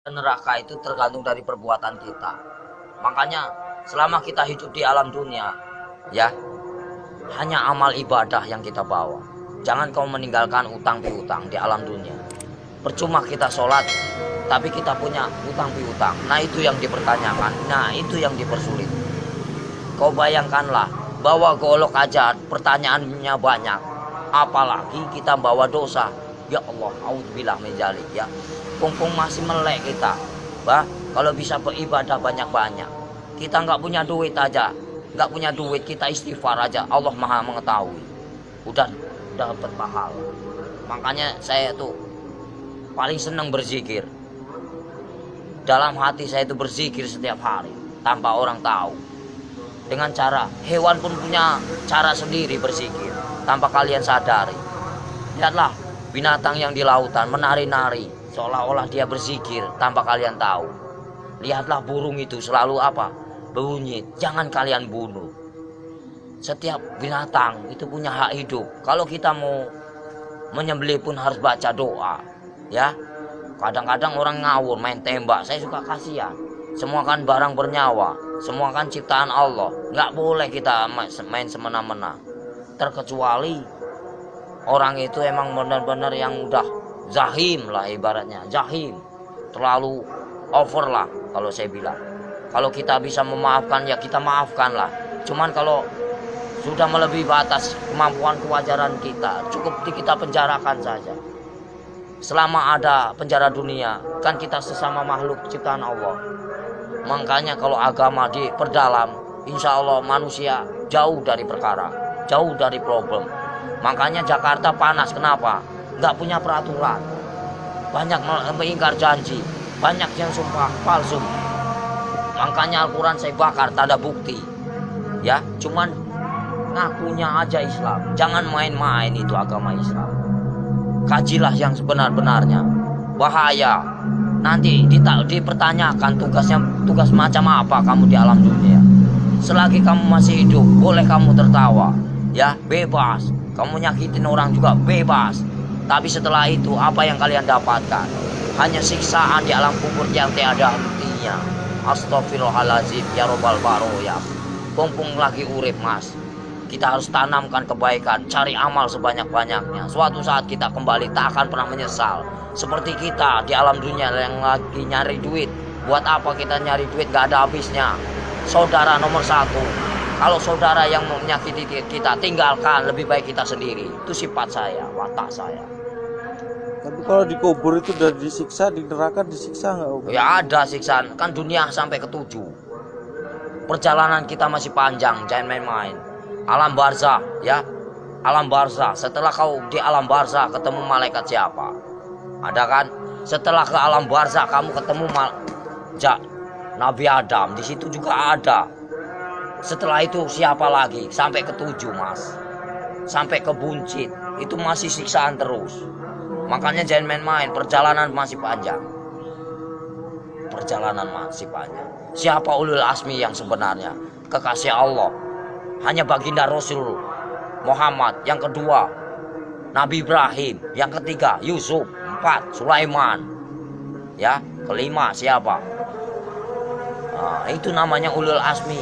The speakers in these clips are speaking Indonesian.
Neraka itu tergantung dari perbuatan kita. Makanya selama kita hidup di alam dunia, ya, hanya amal ibadah yang kita bawa. Jangan kau meninggalkan utang piutang di alam dunia. Percuma kita sholat, tapi kita punya utang piutang. Nah itu yang dipertanyakan, nah itu yang dipersulit. Kau bayangkanlah, bawa golok aja pertanyaannya banyak. Apalagi kita bawa dosa. Ya Allah, auzubillah min dzalik ya. Pung masih melek kita. Kalau bisa beribadah banyak-banyak. Kita nggak punya duit aja. Nggak punya duit, kita istighfar aja. Allah Maha mengetahui. Udah dapat pahala. Makanya saya tuh paling senang berzikir. Dalam hati saya itu berzikir setiap hari tanpa orang tahu. Dengan cara, hewan pun punya cara sendiri berzikir tanpa kalian sadari. Lihatlah binatang yang di lautan menari-nari seolah-olah dia berzikir tanpa kalian tahu. Lihatlah burung itu selalu apa? Bunyi, jangan kalian bunuh. Setiap binatang itu punya hak hidup. Kalau kita mau menyembelih pun harus baca doa, ya. Kadang-kadang orang ngawur main tembak, saya suka kasihan. Semua kan barang bernyawa, semua kan ciptaan Allah. Nggak boleh kita main semena-mena. Terkecuali orang itu emang benar-benar yang udah zahim lah ibaratnya, zahim. Terlalu over lah kalau saya bilang. Kalau kita bisa memaafkan ya kita maafkan lah. Cuman kalau sudah melebihi batas kemampuan kewajaran kita, cukup kita penjarakan saja. Selama ada penjara dunia, kan kita sesama makhluk ciptaan Allah. Makanya kalau agama diperdalam, insya Allah manusia jauh dari perkara, jauh dari problem. Makanya Jakarta panas, kenapa? Nggak punya peraturan. Banyak mengingkar janji, banyak yang sumpah palsu. Makanya Al-Quran saya bakar, tak ada bukti. Ya, cuman ngakunya aja Islam. Jangan main-main itu agama Islam. Kajilah yang sebenar-benarnya. Bahaya. Nanti dipertanyakan tugas macam apa kamu di alam dunia. Selagi kamu masih hidup, boleh kamu tertawa. Ya, bebas. Kamu nyakitin orang juga bebas. Tapi setelah itu apa yang kalian dapatkan? Hanya siksaan di alam kubur yang tiada hentinya. Astaghfirullahaladzim ya robbal baroya. Pompong lagi urip mas. Kita harus tanamkan kebaikan, cari amal sebanyak-banyaknya. Suatu saat kita kembali tak akan pernah menyesal. Seperti kita di alam dunia yang lagi nyari duit. Buat apa kita nyari duit gak ada habisnya. Saudara nomor satu. Kalau saudara yang menyakiti kita, tinggalkan. Lebih baik kita sendiri. Itu sifat saya, watak saya. Tapi kalau dikubur itu udah disiksa, di neraka disiksa nggak Om? Ya ada siksaan. Kan dunia sampai ke 7. Perjalanan kita masih panjang, jangan main-main. Alam barzah, ya. Alam barzah. Setelah kau di alam barzah ketemu malaikat siapa? Ada kan? Setelah ke alam barzah kamu ketemu Nabi Adam. Di situ juga ada. Setelah itu siapa lagi? Sampai ke 7 mas. Sampai ke buncit. Itu masih siksaan terus. Makanya jangan main-main. Perjalanan masih panjang. Perjalanan masih panjang. Siapa ulul asmi yang sebenarnya? Kekasih Allah. Hanya baginda Rasul Muhammad. Yang kedua Nabi Ibrahim. Yang ketiga Yusuf. 4 Sulaiman. Ya, kelima siapa? Nah, itu namanya ulul asmi.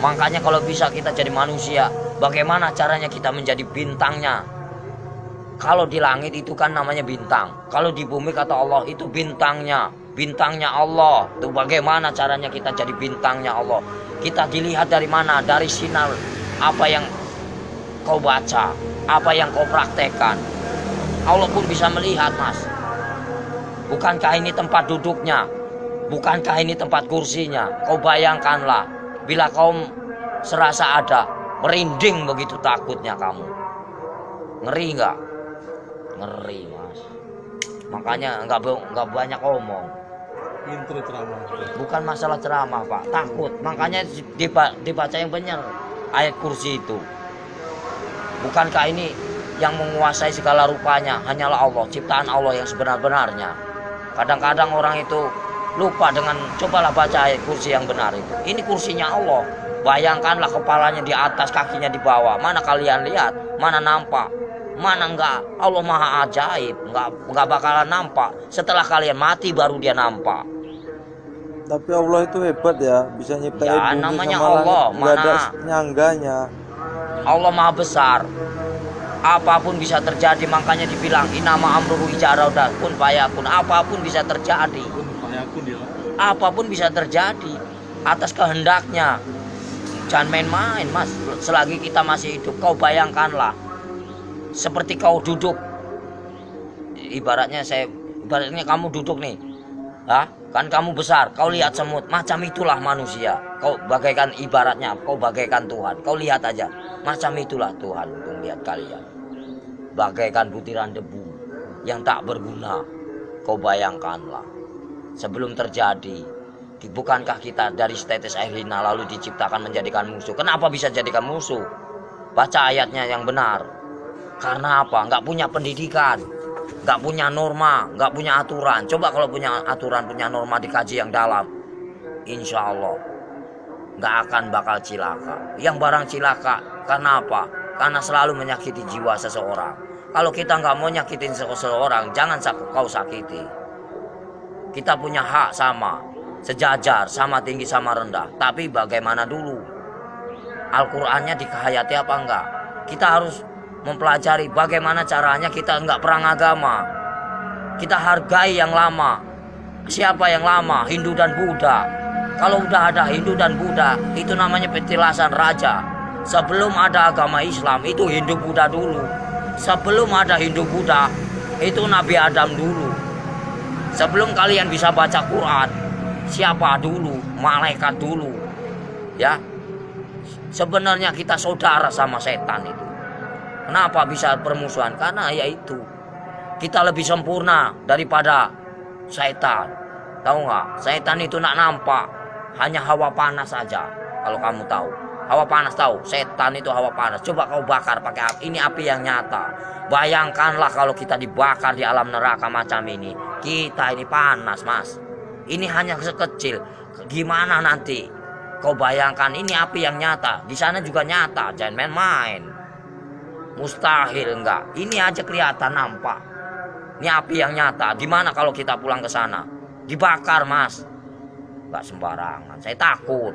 Makanya kalau bisa kita jadi manusia, bagaimana caranya kita menjadi bintangnya? Kalau di langit itu kan namanya bintang. Kalau di bumi kata Allah itu bintangnya. Bintangnya Allah. Itu bagaimana caranya kita jadi bintangnya Allah? Kita dilihat dari mana? Dari sinar apa yang kau baca, apa yang kau praktekkan. Allah pun bisa melihat mas. Bukankah ini tempat duduknya? Bukankah ini tempat kursinya? Kau bayangkanlah, bila kau serasa ada, merinding begitu takutnya kamu. Ngeri nggak? Ngeri mas. Makanya nggak banyak omong. Intro ceramah. Bukan masalah ceramah pak, takut. Makanya dibaca yang benar ayat kursi itu. Bukankah ini yang menguasai segala rupanya hanyalah Allah, ciptaan Allah yang sebenar-benarnya. Kadang-kadang orang itu lupa dengan cobalah baca ayat kursi yang benar itu. Ini kursinya Allah. Bayangkanlah kepalanya di atas, kakinya di bawah. Mana kalian lihat? Mana nampak? Mana enggak? Allah maha ajaib, enggak bakalan nampak. Setelah kalian mati baru dia nampak. Tapi Allah itu hebat ya, bisa nyiptain Ya, bumi namanya sama Allah, langit, nggak ada mana? nyangganya. Allah maha besar. Apapun bisa terjadi, makanya dibilang inama amruhu iza arada kun fayakun. Apapun bisa terjadi. Apapun bisa terjadi atas kehendaknya. Jangan main-main, Mas. Selagi kita masih hidup, kau bayangkanlah seperti kau duduk. Ibaratnya kamu duduk nih. Kan kamu besar, kau lihat semut, macam itulah manusia. Kau bagaikan ibaratnya, kau bagaikan Tuhan. Kau lihat aja, macam itulah Tuhan untuk melihat kalian. Bagaikan butiran debu yang tak berguna. Kau bayangkanlah, sebelum terjadi, bukankah kita dari setetes air hina lalu diciptakan menjadikan musuh? Kenapa bisa jadikan musuh? Baca ayatnya yang benar. Karena apa? Nggak punya pendidikan, nggak punya norma, nggak punya aturan. Coba kalau punya aturan, punya norma, dikaji yang dalam, insya Allah nggak akan bakal cilaka. Yang barang cilaka karena apa? Karena selalu menyakiti jiwa seseorang. Kalau kita nggak mau nyakitin seseorang, jangan kau sakiti. Kita punya hak sama, sejajar, sama tinggi, sama rendah. Tapi bagaimana dulu? Al-Qur'annya dikehayati apa enggak? Kita harus mempelajari bagaimana caranya kita enggak perang agama. Kita hargai yang lama. Siapa yang lama? Hindu dan Buddha. Kalau udah ada Hindu dan Buddha, itu namanya petilasan raja. Sebelum ada agama Islam, itu Hindu Buddha dulu. Sebelum ada Hindu Buddha, itu Nabi Adam dulu. Sebelum kalian bisa baca Quran, siapa dulu? Malaikat dulu. Ya. Sebenarnya kita saudara sama setan itu. Kenapa bisa permusuhan? Karena yaitu kita lebih sempurna daripada setan. Tahu nggak? Setan itu nak nampak, hanya hawa panas saja. Kalau kamu tahu, hawa panas tahu. Setan itu hawa panas. Coba kau bakar pakai api. Ini api yang nyata. Bayangkanlah kalau kita dibakar di alam neraka macam ini. Kita ini panas, Mas. Ini hanya sekecil. Gimana nanti? Kau bayangkan ini api yang nyata. Di sana juga nyata. Jangan main-main. Mustahil enggak. Ini aja kelihatan nampak. Ini api yang nyata. Gimana kalau kita pulang ke sana? Dibakar, Mas. Enggak sembarangan. Saya takut.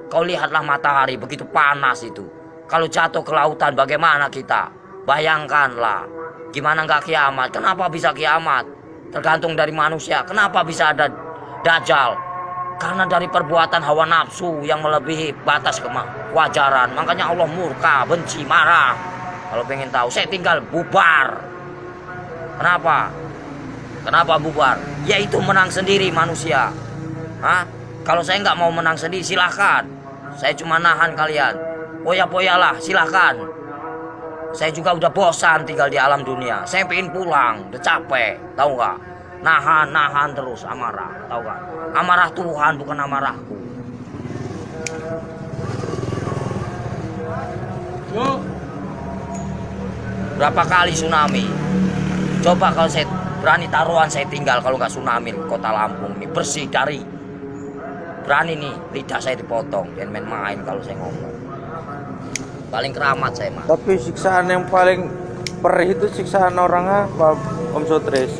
Kau lihatlah matahari begitu panas itu. Kalau jatuh ke lautan bagaimana kita? Bayangkanlah. Gimana enggak kiamat? Kenapa bisa kiamat? Tergantung dari manusia. Kenapa bisa ada Dajjal? Karena dari perbuatan hawa nafsu yang melebihi batas kewajaran. Makanya Allah murka, benci, marah. Kalau pengen tahu, saya tinggal bubar. Kenapa? Kenapa bubar? Yaitu menang sendiri manusia. Kalau saya nggak mau menang sendiri, silahkan. Saya cuma nahan kalian. Poya-poyalah, silahkan. Saya juga udah bosan tinggal di alam dunia. Saya pengen pulang, udah capek. Tahu nggak? Nahan terus amarah. Tahu nggak? Amarah Tuhan bukan amarahku. Berapa kali tsunami? Coba kalau saya berani taruhan saya tinggal kalau nggak tsunami kota Lampung ini bersih dari. Berani nih lidah saya dipotong. Jangan main-main kalau saya ngomong. Paling keramat saya, Mas. Tapi siksaan yang paling perih itu siksaan orang apa, Om Sotres?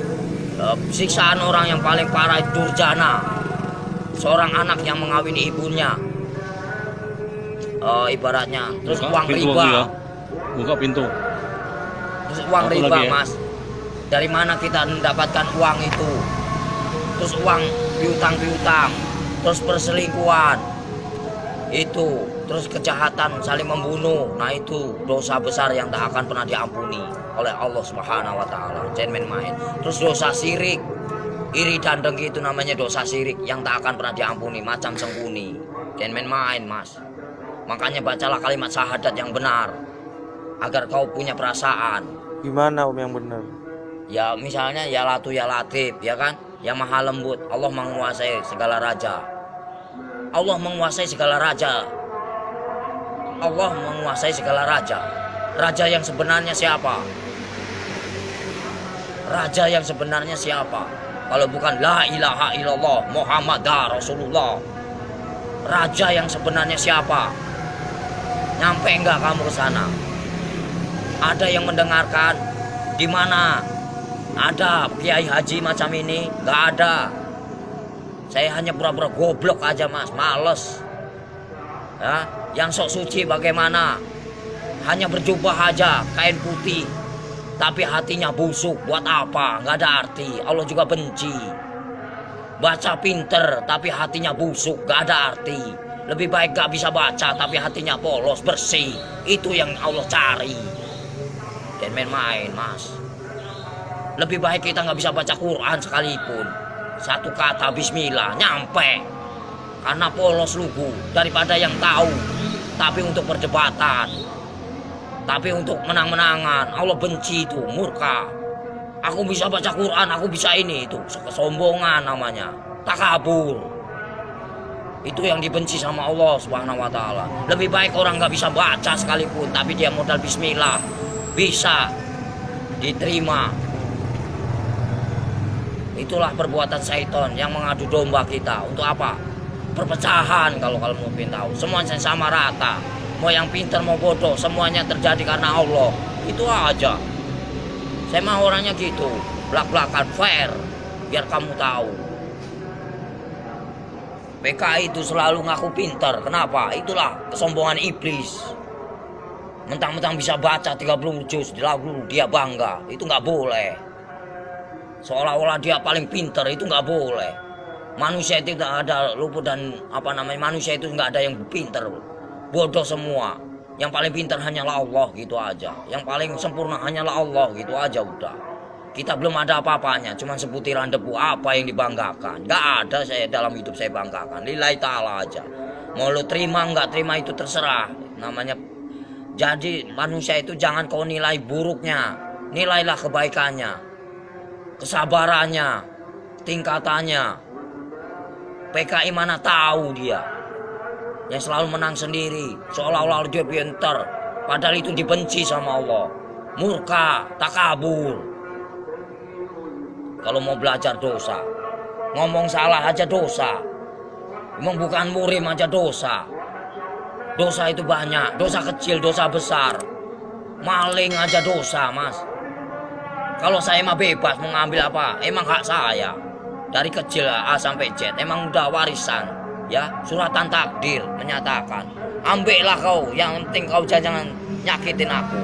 Siksaan orang yang paling parah itu durjana. Seorang anak yang mengawini ibunya. Ibaratnya terus buka uang pintu riba. Ya. Buka pintu. Terus uang Satu riba, lagi ya. Mas. Dari mana kita mendapatkan uang itu? Terus uang piutang, terus perselingkuhan. Itu, terus kejahatan saling membunuh. Nah, itu dosa besar yang tak akan pernah diampuni oleh Allah Subhanahu wa taala. Jangan main-main. Terus dosa syirik. Iri dan dengki itu namanya dosa syirik yang tak akan pernah diampuni, macam sembunyi. Jangan main-main, Mas. Makanya bacalah kalimat syahadat yang benar agar kau punya perasaan. Gimana Om yang benar? Ya misalnya ya Latu ya Latif, ya kan? Yang maha lembut. Allah menguasai segala raja. Allah menguasai segala raja. Allah menguasai segala raja. Raja yang sebenarnya siapa? Raja yang sebenarnya siapa? Kalau bukan la ilaha illallah Muhammadar Rasulullah. Raja yang sebenarnya siapa? Nyampe enggak kamu ke sana? Ada yang mendengarkan? Di mana ada kiai haji macam ini? Nggak ada. Saya hanya pura-pura goblok aja mas, males. Ya, yang sok suci bagaimana? Hanya berjubah aja, kain putih, tapi hatinya busuk. Buat apa? Nggak ada arti. Allah juga benci. Baca pinter, tapi hatinya busuk, nggak ada arti. Lebih baik gak bisa baca, tapi hatinya polos, bersih. Itu yang Allah cari. Dan main-main mas. Lebih baik kita nggak bisa baca Quran sekalipun, satu kata Bismillah nyampe, karena polos lugu, daripada yang tahu tapi untuk perdebatan, tapi untuk menang-menangan. Allah benci itu, murka. Aku bisa baca Quran, aku bisa ini, itu kesombongan namanya, takabur. Itu yang dibenci sama Allah Subhanahu wa Ta'ala. Lebih baik orang nggak bisa baca sekalipun, tapi dia modal Bismillah bisa diterima. Itulah perbuatan syaitan yang mengadu domba kita. Untuk apa? Perpecahan. Kalau mau tahu, semuanya sama rata. Mau yang pintar mau bodoh, semuanya terjadi karena Allah. Itu aja. Saya mah orangnya gitu, belak-belakan, fair, biar kamu tahu. PKI itu selalu ngaku pintar. Kenapa? Itulah kesombongan iblis. Mentang-mentang bisa baca 30 juz lalu dia bangga. Itu nggak boleh. Seolah-olah dia paling pintar, itu nggak boleh. Manusia itu tidak ada luput dan manusia itu nggak ada yang pintar. Bodoh semua. Yang paling pintar hanyalah Allah, gitu aja. Yang paling sempurna hanyalah Allah, gitu aja udah. Kita belum ada apa-apanya, cuma sebutiran debu. Apa yang dibanggakan? Nggak ada saya dalam hidup saya banggakan. Lillahi ta'ala aja. Mau lo terima nggak terima itu terserah. Namanya. Jadi manusia itu jangan kau nilai buruknya. Nilailah kebaikannya, kesabarannya, tingkatannya. PKI mana tahu dia yang selalu menang sendiri, seolah-olah dia pintar, padahal itu dibenci sama Allah. Murka, takabur. Kalau mau belajar dosa, ngomong salah aja dosa, emang bukan murim aja dosa. Dosa itu banyak, dosa kecil, dosa besar. Maling aja dosa mas. Kalau saya mah bebas mau ngambil apa, emang hak saya. Dari kecil A sampai Z, emang udah warisan. Ya, suratan takdir menyatakan. Ambillah kau, yang penting kau jangan nyakitin aku.